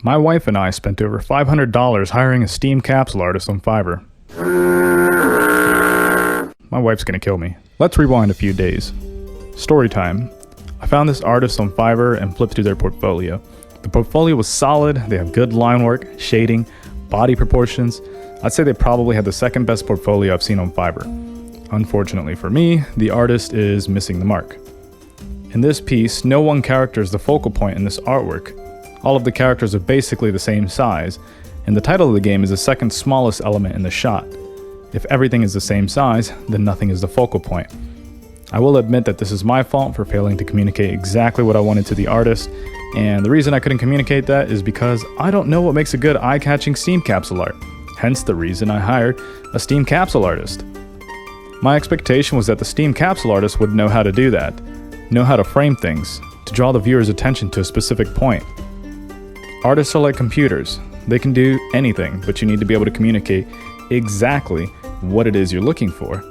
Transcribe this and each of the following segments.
My wife and I spent over $500 hiring a Steam capsule artist on Fiverr. My wife's gonna kill me. Let's rewind a few days. Story time. I found this artist on Fiverr and flipped through their portfolio. The portfolio was solid, they have good line work, shading, body proportions. I'd say they probably had the second best portfolio I've seen on Fiverr. Unfortunately for me, the artist is missing the mark. In this piece, no one character is the focal point in this artwork. All of the characters are basically the same size, and the title of the game is the second smallest element in the shot. If everything is the same size, then nothing is the focal point. I will admit that this is my fault for failing to communicate exactly what I wanted to the artist, and the reason I couldn't communicate that is because I don't know what makes a good eye-catching Steam capsule art, hence the reason I hired a Steam capsule artist. My expectation was that the Steam capsule artist would know how to do that, know how to frame things, to draw the viewer's attention to a specific point. Artists are like computers. They can do anything, but you need to be able to communicate exactly what it is you're looking for.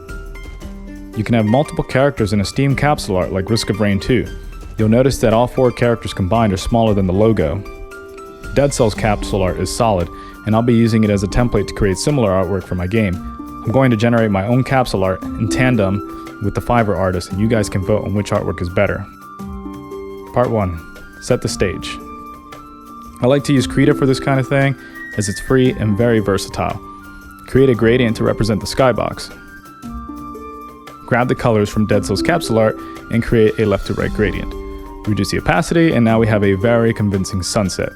You can have multiple characters in a Steam capsule art like Risk of Rain 2. You'll notice that all 4 characters combined are smaller than the logo. Dead Cell's capsule art is solid, and I'll be using it as a template to create similar artwork for my game. I'm going to generate my own capsule art in tandem with the Fiverr artist, and you guys can vote on which artwork is better. Part 1. Set the stage. I like to use Krita for this kind of thing, as it's free and very versatile. Create a gradient to represent the skybox. Grab the colors from Dead Cell's capsule art and create a left to right gradient. Reduce the opacity, and now we have a very convincing sunset.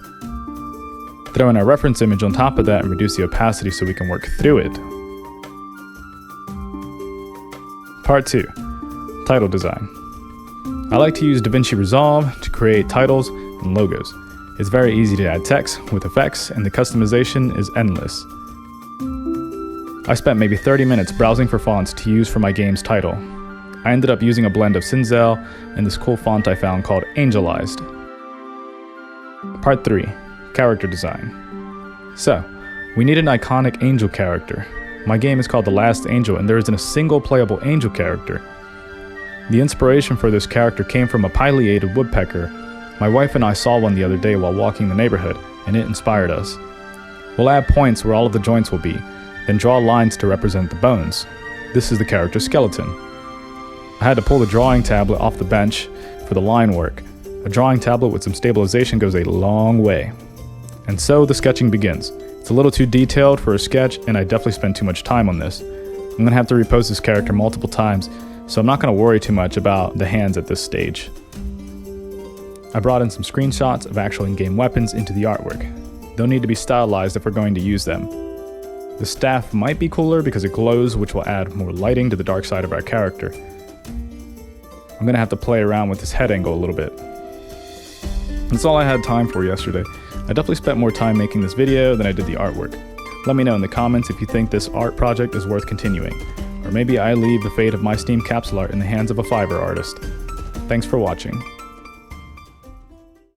Throw in our reference image on top of that and reduce the opacity so we can work through it. Part 2. Title design. I like to use DaVinci Resolve to create titles and logos. It's very easy to add text with effects, and the customization is endless. I spent maybe 30 minutes browsing for fonts to use for my game's title. I ended up using a blend of Cinzel and this cool font I found called Angelized. Part 3. Character design. So, we need an iconic angel character. My game is called The Last Angel, and there isn't a single playable angel character. The inspiration for this character came from a pileated woodpecker. My wife and I saw one the other day while walking the neighborhood, and it inspired us. We'll add points where all of the joints will be, then draw lines to represent the bones. This is the character's skeleton. I had to pull the drawing tablet off the bench for the line work. A drawing tablet with some stabilization goes a long way. And so the sketching begins. It's a little too detailed for a sketch, and I definitely spent too much time on this. I'm going to have to repose this character multiple times, so I'm not going to worry too much about the hands at this stage. I brought in some screenshots of actual in-game weapons into the artwork. They'll need to be stylized if we're going to use them. The staff might be cooler because it glows, which will add more lighting to the dark side of our character. I'm going to have to play around with this head angle a little bit. That's all I had time for yesterday. I definitely spent more time making this video than I did the artwork. Let me know in the comments if you think this art project is worth continuing, or maybe I leave the fate of my Steam capsule art in the hands of a Fiverr artist. Thanks for watching.